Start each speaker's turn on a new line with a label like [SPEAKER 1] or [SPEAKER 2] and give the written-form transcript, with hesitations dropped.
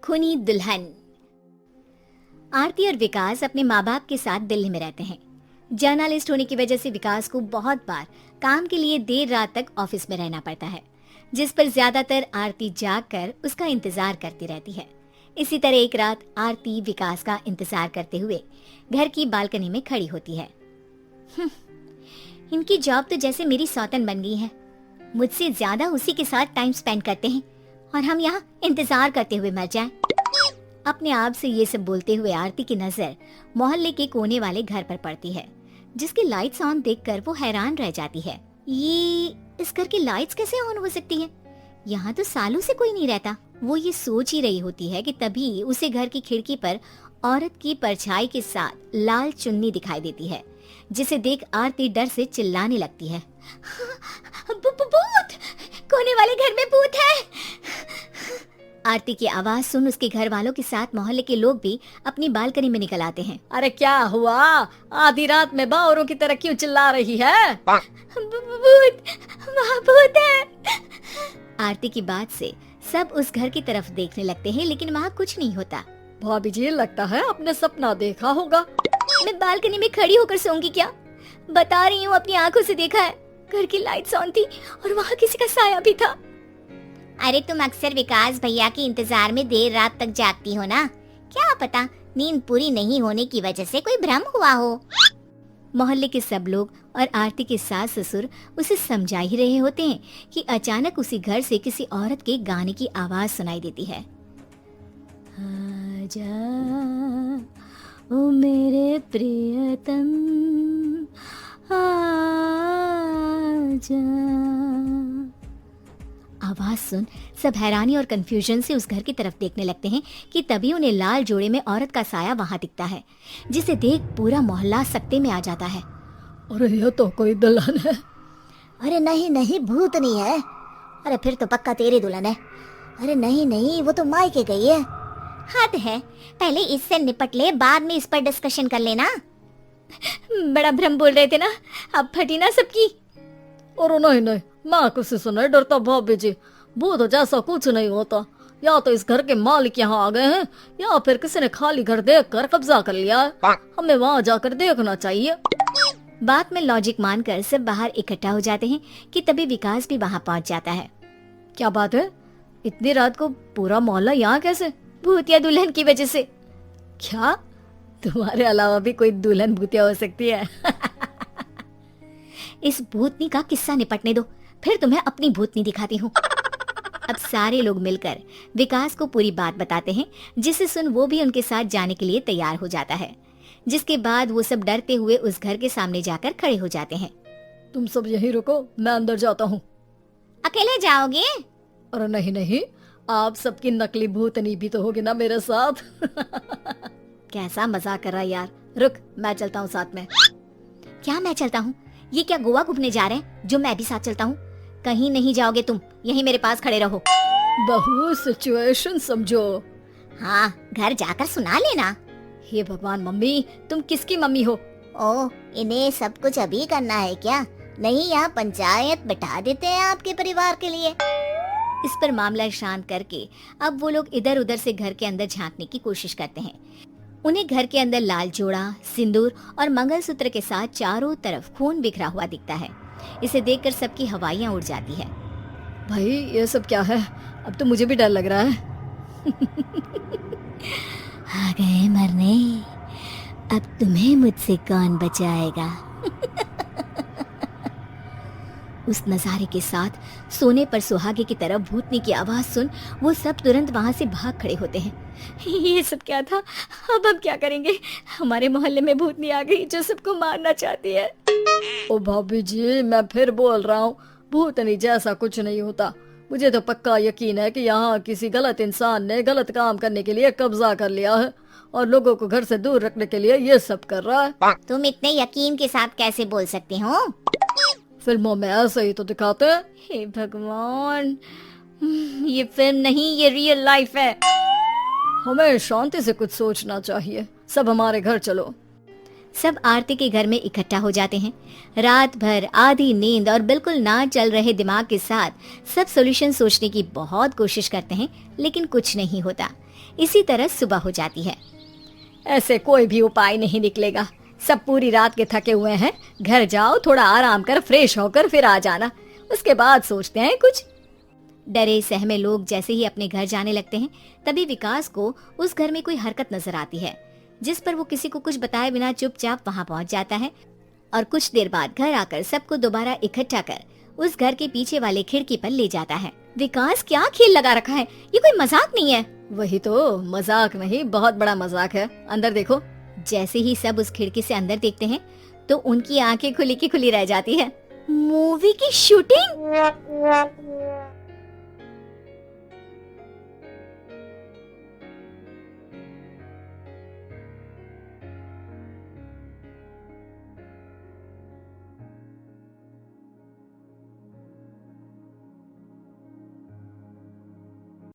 [SPEAKER 1] खूनी दुल्हन। आरती और विकास अपने माँ बाप के साथ दिल्ली में रहते हैं। जर्नलिस्ट होने की वजह से विकास को बहुत बार काम के लिए देर रात तक ऑफिस में रहना पड़ता है, जिस पर ज्यादातर आरती जागकर उसका इंतजार करती रहती है। इसी तरह एक रात आरती विकास का इंतजार करते हुए घर की बालकनी में खड़ी होती है। इनकी जॉब तो जैसे मेरी सौतन बन गई है। मुझसे ज्यादा उसी के साथ टाइम स्पेंड करते हैं और हम यहाँ इंतजार करते हुए मर जाएं। अपने आप से ये सब बोलते हुए आरती की नजर मोहल्ले के कोने वाले घर पर पड़ती है, जिसकी लाइट्स ऑन देखकर वो हैरान रह जाती है। ये इस घर की लाइट्स कैसे ऑन हो सकती हैं? यहाँ तो सालों से कोई नहीं रहता। वो ये सोच ही रही होती है कि तभी उसे घर की खिड़की पर औरत की परछाई के साथ लाल चुन्नी दिखाई देती है, जिसे देख आरती डर से चिल्लाने लगती है। भूत! कोने वाले घर में भूत है! आरती की आवाज सुन उसके घर वालों के साथ मोहल्ले के लोग भी अपनी बालकनी में निकल आते हैं।
[SPEAKER 2] अरे क्या हुआ? आधी रात में बावरों की तरह क्यों चिल्ला रही है?
[SPEAKER 1] भूत! वहाँ भूत है! आरती की बात से सब उस घर की तरफ देखने लगते हैं, लेकिन वहाँ कुछ नहीं होता।
[SPEAKER 2] भाभी जी, लगता है आपने सपना देखा होगा।
[SPEAKER 1] मैं बालकनी में खड़ी होकर सोऊंगी क्या? बता रही हूँ, अपनी आंखों से देखा है। घर की लाइट्स ऑन थी और वहाँ किसी का साया भी था। अरे तुम अक्सर विकास भैया के इंतजार में देर रात तक जागती हो ना, क्या पता नींद पूरी नहीं होने की वजह से कोई भ्रम हुआ हो। मोहल्ले के सब लोग और आरती के सास ससुर उसे समझा ही रहे होते हैं कि अचानक उसी घर से किसी औरत के गाने की आवाज सुनाई देती है। आजा ओ मेरे प्रियतम आजा। आवाज सुन सब हैरानी और कंफ्यूजन से उस घर की तरफ देखने लगते हैं कि तभी उन्हें लाल जोड़े में औरत का साया वहां दिखता है, जिसे देख पूरा मोहल्ला सकते में आ जाता है।
[SPEAKER 2] अरे ये तो कोई दुल्हन है।
[SPEAKER 3] अरे नहीं नहीं, भूत नहीं है। अरे फिर तो पक्का तेरी दुल्हन है। अरे नहीं नहीं, वो तो मायके गई है।
[SPEAKER 1] हद है, पहले इससे निपट ले, बाद में इस पर डिस्कशन कर लेना। बड़ा भ्रम बोल रहे थे ना, अब फटी ना सबकी।
[SPEAKER 2] और नहीं नहीं, मैं किसी से नहीं डरता भाभी जी। भूत जैसा कुछ नहीं होता। या तो इस घर के मालिक यहाँ आ गए हैं, या फिर किसी ने खाली घर देख कर कब्जा कर लिया है। हमें वहाँ जाकर देखना चाहिए।
[SPEAKER 1] बात में लॉजिक मानकर सब बाहर इकट्ठा हो जाते हैं कि तभी विकास भी वहाँ पहुँच जाता है।
[SPEAKER 2] क्या बात है? इतनी रात को पूरा मोहल्ला यहाँ कैसे?
[SPEAKER 1] भूतिया दुल्हन की वजह से।
[SPEAKER 2] क्या तुम्हारे अलावा भी कोई दुल्हन भूतिया हो सकती है?
[SPEAKER 1] इस भूतनी का किस्सा निपटने दो, फिर तुम्हें अपनी भूतनी दिखाती हूँ। अब सारे लोग मिलकर विकास को पूरी बात बताते हैं, जिसे सुन वो भी उनके साथ जाने के लिए तैयार हो जाता है। जिसके बाद वो सब डरते हुए उस घर के सामने जाकर खड़े हो जाते हैं।
[SPEAKER 2] तुम सब यहीं रुको, मैं अंदर जाता हूँ।
[SPEAKER 1] अकेले जाओगे?
[SPEAKER 2] अरे नहीं नहीं, आप सबकी नकली भूतनी भी तो होगी ना मेरे साथ।
[SPEAKER 1] कैसा मजाक कर रहा है यार। रुक, मैं चलता हूँ साथ में। क्या मैं चलता हूँ? ये क्या गोवा घूमने जा रहे हैं जो मैं भी साथ चलता हूँ? कहीं नहीं जाओगे तुम, यहीं मेरे पास खड़े रहो।
[SPEAKER 2] बहू सिचुएशन समझो।
[SPEAKER 1] हाँ, घर जाकर सुना लेना।
[SPEAKER 2] हे भगवान, मम्मी तुम किसकी मम्मी हो?
[SPEAKER 3] ओ, इन्हें सब कुछ अभी करना है क्या? नहीं, यहाँ पंचायत बैठा देते हैं आपके परिवार के लिए।
[SPEAKER 1] इस पर मामला शांत करके अब वो लोग इधर उधर से घर के अंदर झांकने की कोशिश करते हैं। उन्हें घर के अंदर लाल जोड़ा, सिंदूर और मंगलसूत्र के साथ चारों तरफ खून बिखरा हुआ दिखता है। इसे देखकर सबकी हवाइयां उड़ जाती है।
[SPEAKER 2] भाई ये सब क्या है? अब तो मुझे भी डर लग रहा है।
[SPEAKER 1] आ गए मरने, अब तुम्हें मुझसे कौन बचाएगा? उस नजारे के साथ सोने पर सुहागे की तरह भूतनी की आवाज सुन वो सब तुरंत वहां से भाग खड़े होते हैं। ये सब क्या था? अब हम क्या करेंगे? हमारे मोहल्ले में भूतनी आ गई जो सबको मारना चाहती है।
[SPEAKER 2] ओ भाभी जी, मैं फिर बोल रहा हूँ, भूतनी जैसा कुछ नहीं होता। मुझे तो पक्का यकीन है कि यहाँ किसी गलत इंसान ने गलत काम करने के लिए कब्जा कर लिया है और लोगों को घर से दूर रखने के लिए ये सब कर रहा है।
[SPEAKER 1] तुम इतने यकीन के साथ कैसे बोल सकते हो?
[SPEAKER 2] फिल्मों में ऐसे ही तो दिखाते हैं।
[SPEAKER 1] हे भगवान, ये फिल्म नहीं, ये रियल लाइफ है।
[SPEAKER 2] हमें शांति से कुछ सोचना चाहिए। सब हमारे घर चलो।
[SPEAKER 1] सब आरती के घर में इकट्ठा हो जाते हैं। रात भर आधी नींद और बिल्कुल ना चल रहे दिमाग के साथ सब सॉल्यूशन सोचने की बहुत कोशिश करते हैं, लेकिन कुछ नहीं होता। इसी तरह सुबह हो जाती है।
[SPEAKER 2] ऐसे कोई भी उपाय नहीं निकलेगा। सब पूरी रात के थके हुए हैं, घर जाओ, थोड़ा आराम कर, फ्रेश होकर फिर आ जाना, उसके बाद सोचते हैं कुछ।
[SPEAKER 1] डरे सहमे लोग जैसे ही अपने घर जाने लगते हैं, तभी विकास को उस घर में कोई हरकत नजर आती है, जिस पर वो किसी को कुछ बताए बिना चुपचाप वहां पहुंच जाता है और कुछ देर बाद घर आकर सबको दोबारा इकट्ठा कर उस घर के पीछे वाले खिड़की पर ले जाता है। विकास क्या खेल लगा रखा है, ये कोई मजाक नहीं है।
[SPEAKER 2] वही तो, मजाक नहीं, बहुत बड़ा मजाक है। अंदर देखो।
[SPEAKER 1] जैसे ही सब उस खिड़की से अंदर देखते हैं तो उनकी आंखें खुली की खुली रह जाती है। मूवी की शूटिंग!